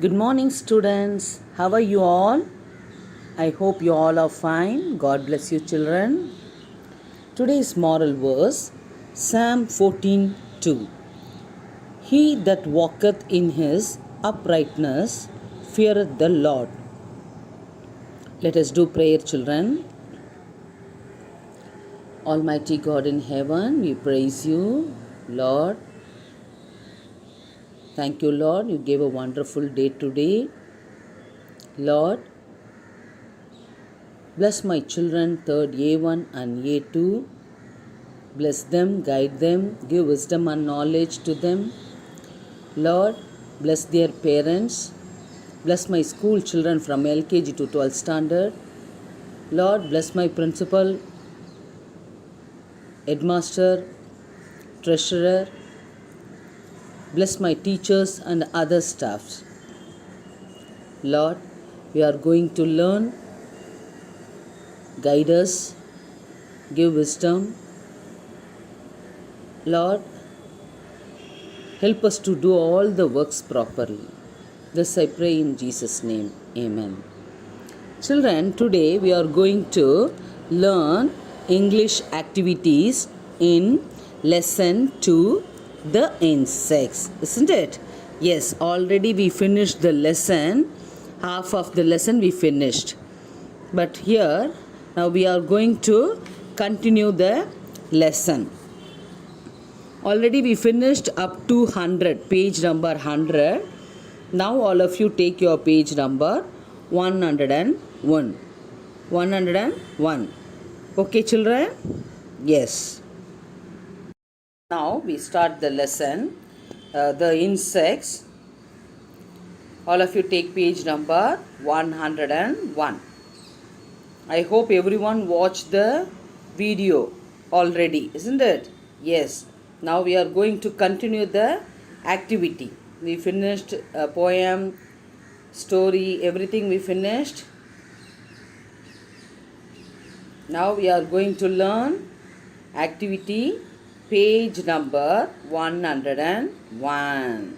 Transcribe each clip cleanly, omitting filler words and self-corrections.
Good morning, students. How are you all? I hope you all are fine. God bless you, children. Today's moral verse Psalm 14:2. He that walketh in his uprightness feareth the Lord. Let us do prayer, children. Almighty God in heaven, we praise you, Lord. Thank you, Lord. You gave a wonderful day today. Lord, bless my children, third A1 and A2. Bless them, guide them, give wisdom and knowledge to them. Lord, bless their parents. Bless my school children from LKG to 12th standard. Lord, bless my principal, headmaster, treasurer. Bless my teachers and other staffs. Lord, we are going to learn. Guide us, give wisdom. Lord, help us to do all the works properly. This I pray in Jesus' name. Amen. Children, today we are going to learn English activities in lesson 2, the insects, isn't it? Yes, already we finished the lesson. Half of the lesson we finished. But here, now we are going to continue the lesson. Already we finished up to 100, page number 100. Now all of you take your page number 101. 101. Okay, children? Yes. Now we start the lesson. The insects. All of you take page number 101. I hope everyone watched the video already, isn't it? Yes. Now we are going to continue the activity. We finished a poem, story, everything we finished. Now we are going to learn activity page number 101.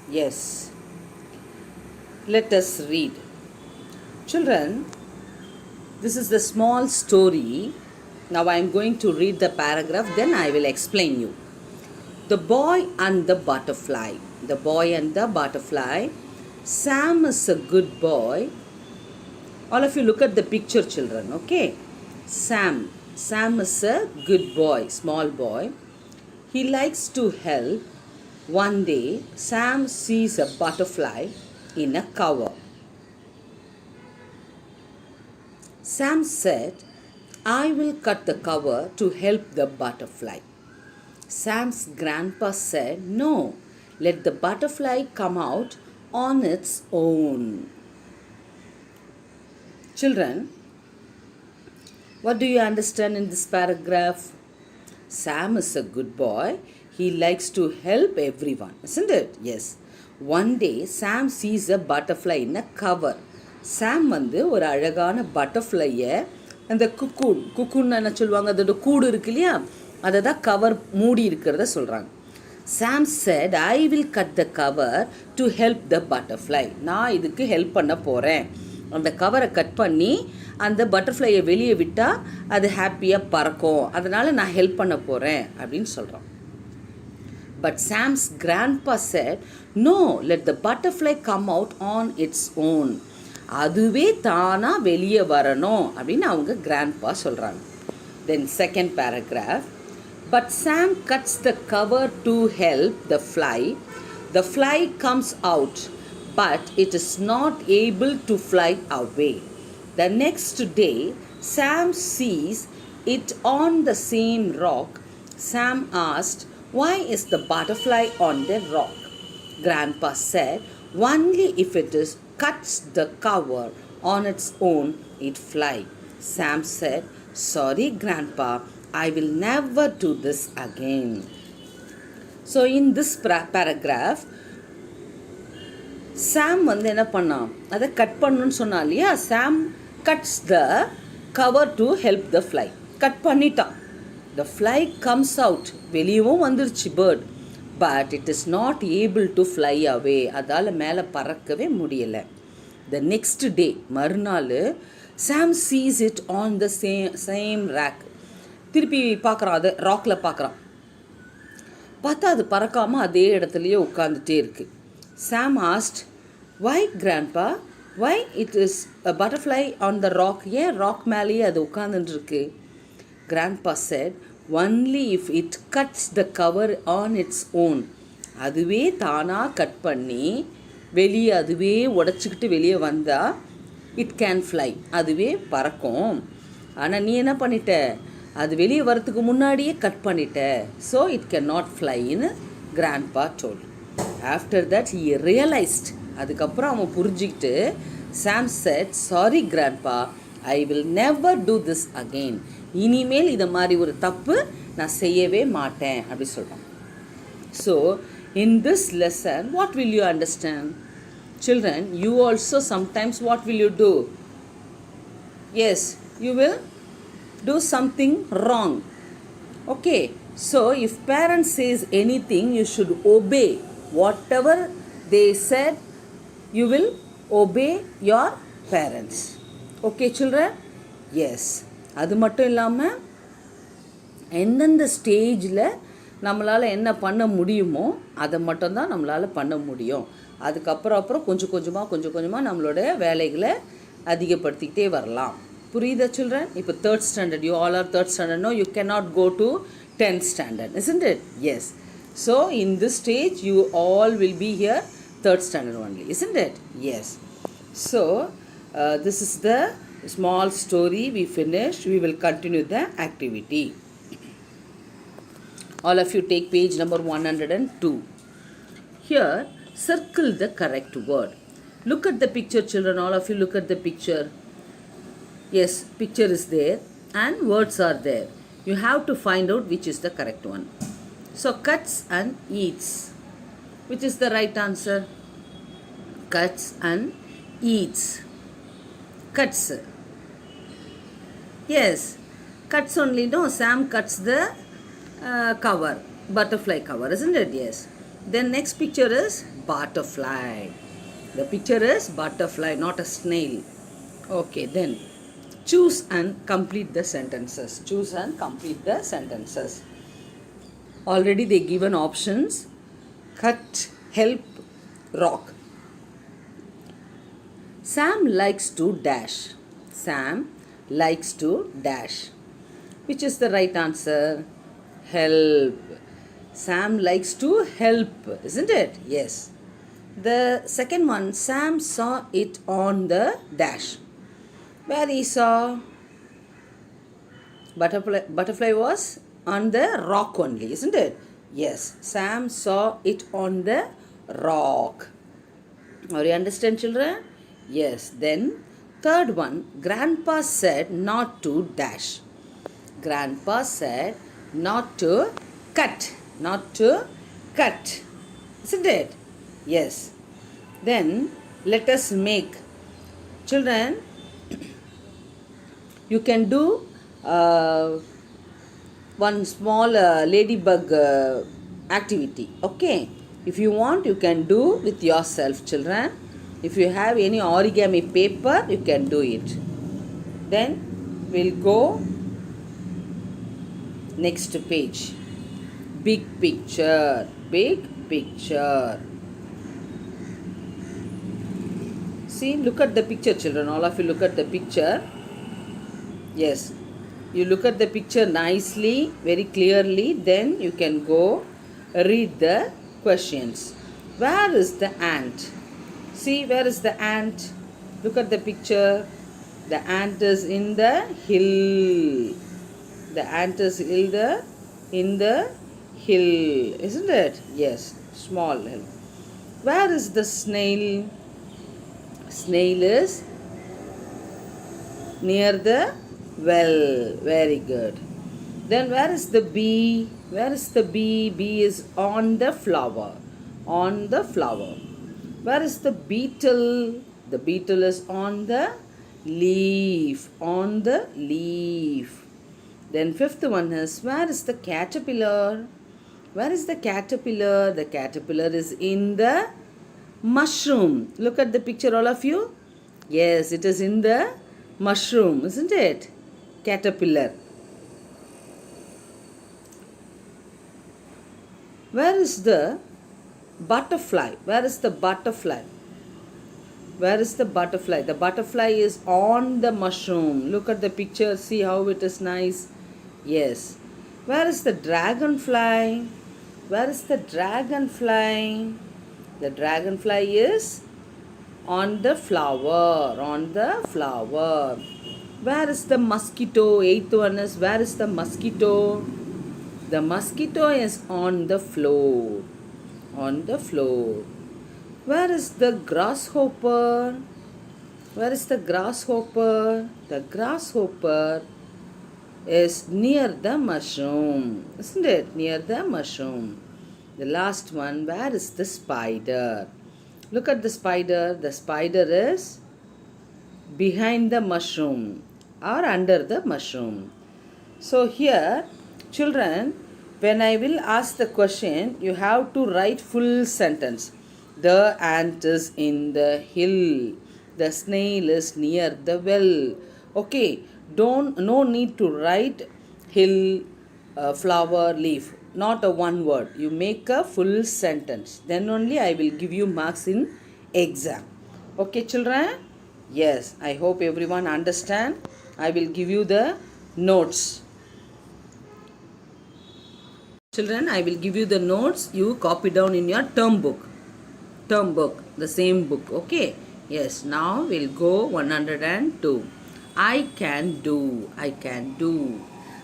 Yes. Let us read. Children, this is the small story. Now I am going to read the paragraph, then I will explain you. The boy and the butterfly. The boy and the butterfly. Sam is a good boy. All of you look at the picture, children, okay? Sam. Sam is a good boy, small boy. He likes to help. One day, Sam sees a butterfly in a cover. Sam said, I will cut the cover to help the butterfly. Sam's grandpa said, no, let the butterfly come out on its own. Children, what do you understand in this paragraph? Sam is a good boy. He likes to help everyone, isn't it? Yes. One day, Sam sees a butterfly in a cover. Sam வந்து ஒரு அழகான பட்டர்ஃப்ளையை அந்த cocoon என்ன சொல்லுவாங்க, அதோட கூடு இருக்கு இல்லையா, அதை தான் கவர் மூடி இருக்கிறத சொல்கிறாங்க. Sam said, I will cut the cover to help the butterfly. நான் இதுக்கு ஹெல்ப் பண்ண போகிறேன். அந்த கவரை கட் பண்ணி அந்த பட்டர்ஃப்ளையை வெளியே விட்டால் அது ஹாப்பியாக பறக்கும், அதனால் நான் ஹெல்ப் பண்ண போகிறேன் அப்படின்னு சொல்கிறோம். But Sam's grandpa said, no, let the butterfly come out on its own. அதுவே தானா வெளியே வரணும் அப்படின்னு அவங்க grandpa சொல்கிறாங்க. Then second paragraph. But Sam cuts the cover to help the fly. The fly comes out, but it is not able to fly away. The next day, Sam sees it on the same rock. Sam asked, why is the butterfly on the rock? Grandpa said, only if it is cuts the cover on its own, it fly. Sam said, sorry, Grandpa, I will never do this again. So in this paragraph, சாம் வந்து என்ன பண்ணான், அதை cut பண்ணணும்னு சொன்னா இல்லையா, Sam cuts the cover to help the fly. Cut பண்ணிட்டான். The fly comes out, வெளியவும் வந்துருச்சு bird, but it is not able to fly away, அதால் மேலே பறக்கவே முடியலை. த நெக்ஸ்ட் டே, மறுநாள், Sam sees it on the same rock. திருப்பி பார்க்குறான், அதை ராக்கில் பார்க்குறான். பார்த்தா அது பறக்காமல் அதே இடத்துலையே உட்காந்துட்டே இருக்குது. Sam asked, why grandpa, why it is a butterfly on the rock, ஏன் ராக் மேலேயே அது உட்காந்துட்டுருக்கு? Grandpa said, only if it cuts the cover on its own. அதுவே தானாக கட் பண்ணி வெளியே அதுவே உடச்சிக்கிட்டு வெளியே வந்தால் இட் கேன் ஃப்ளை, அதுவே பறக்கும். ஆனால் நீ என்ன பண்ணிட்ட, அது வெளியே வரத்துக்கு முன்னாடியே கட் பண்ணிட்ட, ஸோ இட் கேன் நாட் ஃப்ளைன்னு grandpa told. After that he realised, அதுக்கப்புறம் அவன் புரிஞ்சுக்கிட்டு, Sam said, sorry grandpa, I will never do this again, இனிமேல் இதை மாதிரி ஒரு தப்பு நான் செய்யவே மாட்டேன் அப்படி சொல்கிறான். So in this lesson what will you understand? Children, you also sometimes what will you do? Yes, you will do something wrong. Okay, so if parents says anything, you should obey. Whatever they said, you will obey your parents. Okay, children? Yes. அது மட்டும் இல்லாமல் எந்தெந்த ஸ்டேஜில் நம்மளால் என்ன பண்ண முடியுமோ அதை மட்டும்தான் நம்மளால் பண்ண முடியும். அதுக்கப்புறம் கொஞ்சம் கொஞ்சமாக நம்மளோட வேலைகளை அதிகப்படுத்திக்கிட்டே வரலாம். புரியுதா சில்ட்ரன்? இப்போ 3rd standard, you all are 3rd standard, no, you cannot go to 10th standard, isn't it? Yes. So in this stage you all will be here 3rd standard only, isn't it? Yes. So this is the small story we finished. We will continue the activity. All of you take page number 102. Here, circle the correct word. Look at the picture, children. All of you look at the picture. Yes, picture is there and words are there. You have to find out which is the correct one. So, cuts and eats. Which is the right answer? Cuts and eats. Cuts. Yes, cuts only. No, Sam cuts the cover, butterfly cover, isn't it? Yes. Then next picture is butterfly. The picture is butterfly, not a snail. Okay, then choose and complete the sentences. Choose and complete the sentences. Already they given options. Cut, help, rock. Sam likes to dash. Sam likes to dash. Which is the right answer? Help. Sam likes to help, isn't it? Yes. The second one, Sam saw it on the dash. Where he saw? Butterfly was on the rock only, isn't it? Yes. Sam saw it on the rock. Are you understand, children? Yes. Then third one, Grandpa said not to dash. Grandpa said not to cut. Not to cut, isn't it? Yes. Then let us make, children, you can do one small ladybug activity. Okay, if you want you can do with yourself, children. If you have any origami paper, you can do it. Then we'll go next page. Big picture, big picture. See, look at the picture, children. All of you look at the picture. Yes, you look at the picture nicely, very clearly. Then you can go read the questions. Where is the ant? See, where is the ant? Look at the picture. The ant is in the hill. The ant is in the hill, isn't it? Yes, small hill. Where is the snail? Snail is near the well. Very good. Then where is the bee? Where is the bee? Bee is on the flower. On the flower. Where is the beetle? The beetle is on the leaf. On the leaf. Then fifth one is, where is the caterpillar? Where is the caterpillar? The caterpillar is in the mushroom. Look at the picture, all of you. Yes, it is in the mushroom, isn't it? Caterpillar. Where is the butterfly? Where is the butterfly? Where is the butterfly? The butterfly is on the mushroom. Look at the picture. See how it is nice. Yes. Where is the dragonfly? Where is the dragonfly? The dragonfly is on the flower. On the flower. Where is the mosquito? Eighth one is, where is the mosquito? The mosquito is on the floor. On the floor. Where is the grasshopper? Where is the grasshopper? The grasshopper is near the mushroom. Isn't it? Near the mushroom. The last one, where is the spider? Look at the spider. The spider is behind the mushroom or under the mushroom. So here, children, when I will ask the question, you have to write full sentence. The ant is in the hill. The snail is near the well. Okay, no need to write hill, flower, leaf. Not a one word. You make a full sentence. Then only I will give you marks in exam. Okay, children? Yes, I hope everyone understand. I will give you the notes. Children, I will give you the notes. You copy down in your term book. Term book, the same book. Okay? Yes, now we'll go 102. I can do. I can do.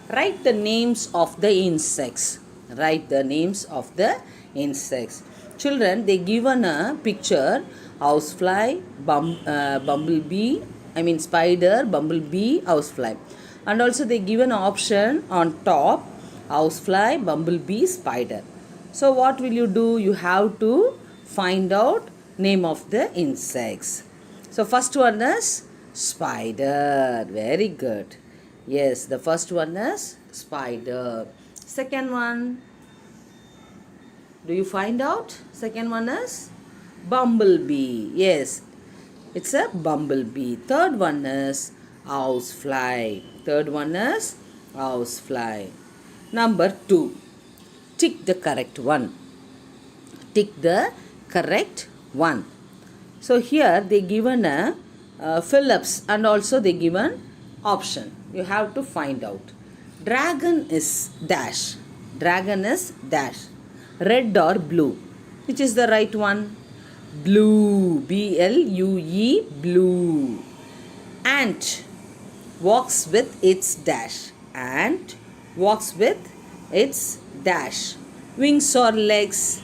Write the names of the insects. Write the names of the insects. Children, they given a picture. Housefly, bumblebee, spider, bumblebee, housefly. And also they give an option on top. Housefly, bumblebee, spider. So what will you do? You have to find out name of the insects. So first one is spider. Very good. Yes, the first one is spider. Second one, do you find out? Second one is bumblebee. Yes, it's a bumblebee. Third one is housefly. Third one is housefly. Number 2. Tick the correct one. Tick the correct one. So here they given a fill-ups and also they given option. You have to find out. Dragon is dash. Dragon is dash. Red or blue? Which is the right one? Blue. B-L-U-E. Blue. Ant walks with its dash. Ant walks with its dash. Wings or legs?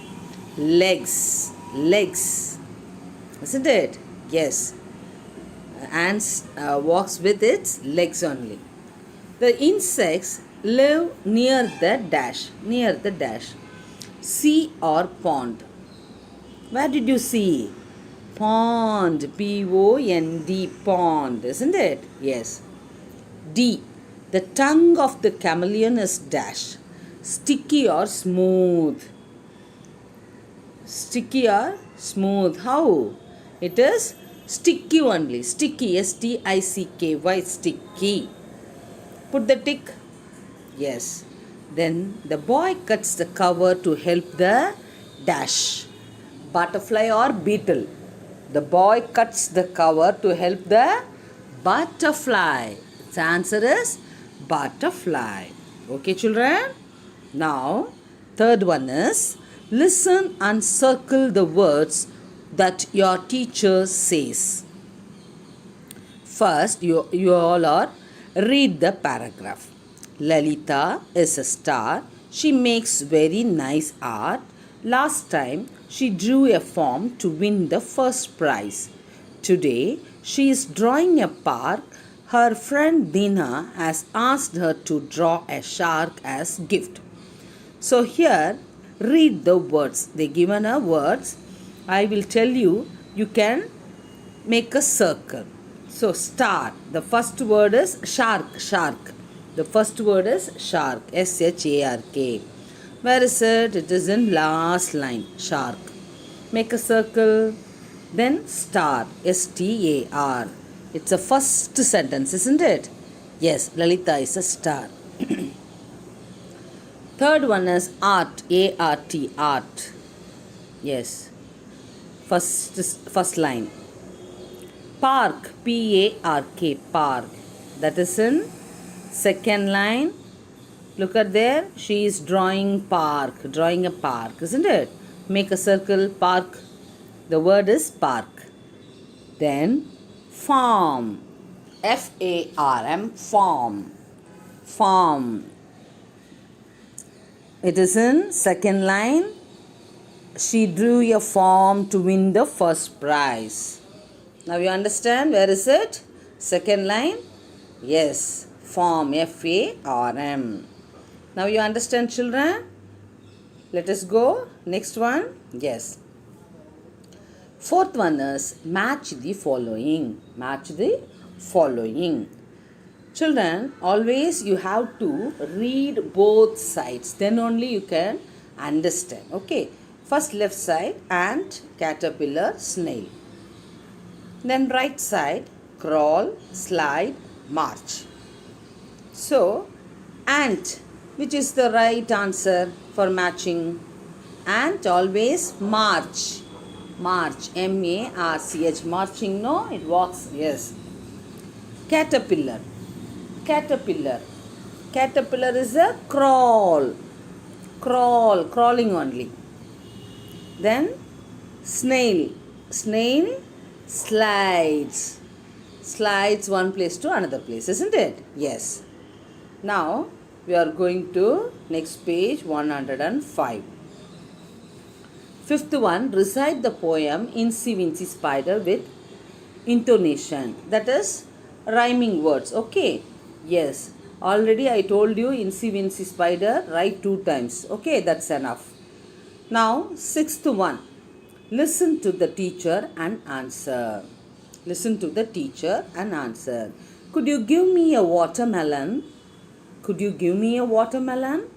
Legs. Legs. Isn't it? Yes. Ants walks with its legs only. The insects live near the dash. Near the dash. Sea or pond? Where did you see? Pond. P-O-N-D. Pond. Isn't it? Yes. D. The tongue of the chameleon is dash. Sticky or smooth? Sticky or smooth? How? It is sticky only. Sticky. S-T-I-C-K-Y. Sticky. Put the tick. Yes. Then the boy cuts the cover to help the dash. Butterfly or beetle? The boy cuts the cover to help the butterfly. Its answer is butterfly. Okay, children? Now, third one is listen and circle the words that your teacher says. First, you all are read the paragraph. Lalita is a star. She makes very nice art. Last time, she drew a form to win the first prize. Today, she is drawing a park. Her friend Dina has asked her to draw a shark as gift. So here, read the words. They given a words. I will tell you, you can make a circle. So start. The first word is shark, shark. The first word is shark, S-H-A-R-K. Where is it? It is in last line, shark. Make a circle. Then star, S-T-A-R. It's a first sentence, isn't it? Yes, Lalita is a star. Third one is art, A-R-T, art. Yes, first line. Park, P-A-R-K, park. That is in second line. Look at there. She is drawing park, drawing a park, isn't it? Make a circle, park. The word is park. Then farm, F-A-R-M, farm. Farm. It is in second line. She drew a farm to win the first prize. Now you understand, where is it? Second line. Yes, farm, F-A-R-M. Now you understand, children? Let us go. Next one. Yes. Fourth one is match the following. Match the following. Children, always you have to read both sides. Then only you can understand. Okay. First left side, ant, caterpillar, snail. Then right side, crawl, slide, march. So, ant, which is the right answer for matching? Ant always march. March, M-A-R-C-H, marching, no? It walks, yes. Caterpillar. Caterpillar. Caterpillar is a crawl. Crawl, crawling only. Then snail. Snail slides. Slides one place to another place, isn't it? Yes. Now we are going to next page 105. Fifth one, recite the poem Incy Wincy Spider with intonation. That is rhyming words. Okay. Yes. Already I told you Incy Wincy Spider, write 2 times. Okay, that's enough. Now, sixth one. Listen to the teacher and answer. Listen to the teacher and answer. Could you give me a watermelon? Could you give me a watermelon?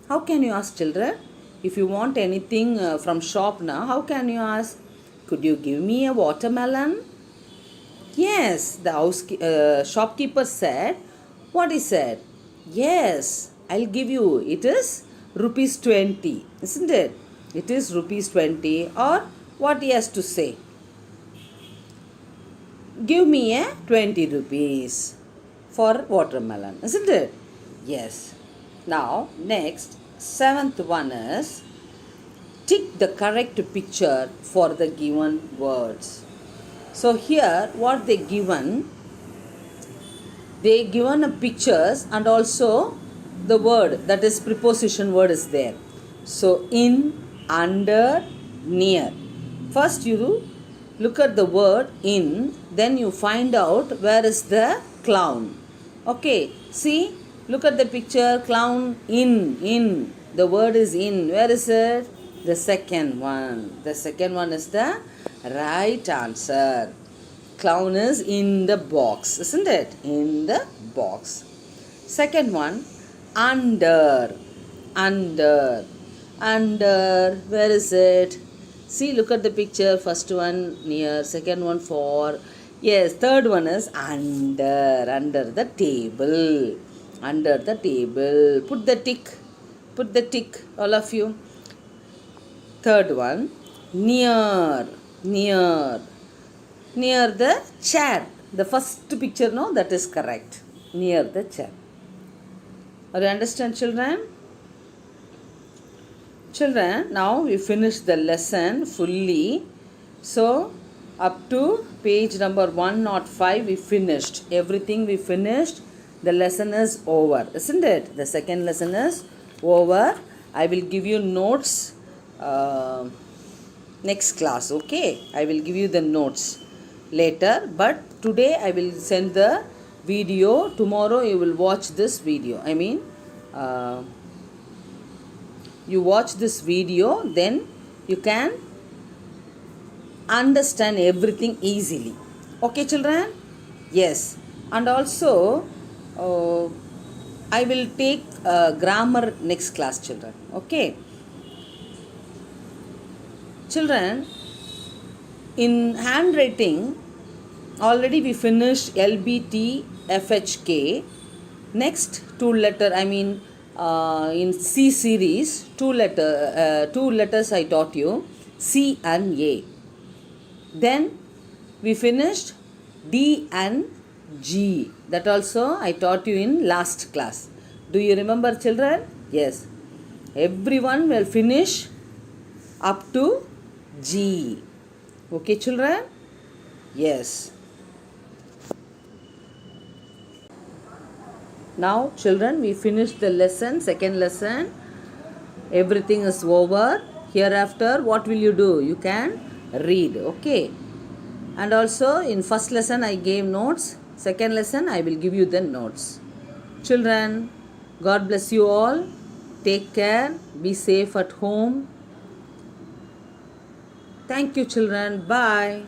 How can you ask, children? If you want anything from shop now, how can you ask? Could you give me a watermelon? Yes, the shopkeeper said. What he said? Yes, I'll give you. It is rupees 20, isn't it? It is rupees 20. Or what he has to say? Give me a 20 rupees for watermelon, isn't it? Yes. Now, next, seventh one is tick the correct picture for the given words. So here, what they given a pictures and also the word, that is preposition word is there. So in, under, near. First you look at the word in, then you find out where is the clown. Okay, see, look at the picture, clown, in. The word is in. Where is it? The second one. The second one is the right answer. Clown is in the box, isn't it? In the box. Second one, under. Under. Where is it? See, look at the picture. First one near, second one for. Yes, third one is under the table. Under the table. Put the tick, all of you. Third one, near the chair. The first picture, no, that is correct. Near the chair. Are you understand, children? Children, now we finished the lesson fully. So, up to page number 105 we finished. Everything we finished. The lesson is over, isn't it? The second lesson is over. I will give you notes next class, okay? I will give you the notes later, but today I will send the video. Tomorrow you will watch this video. I mean, you watch this video, then you can understand everything easily. Okay, children? Yes. And also, uh, I will take grammar next class, children. Okay. Children, in handwriting, already we finished LBT, FHK. Next two letter, in C series, two letters I taught you, C and A. Then we finished D and G. That also I taught you in last class. Do you remember, children? Yes. Everyone will finish up to G. Okay, children? Yes. Now, children, we finished the lesson, second lesson. Everything is over. Hereafter, what will you do? You can read. Okay. And also, in first lesson, I gave notes. Second lesson, I will give you the notes. Children, God bless you all. Take care. Be safe at home. Thank you, children. Bye.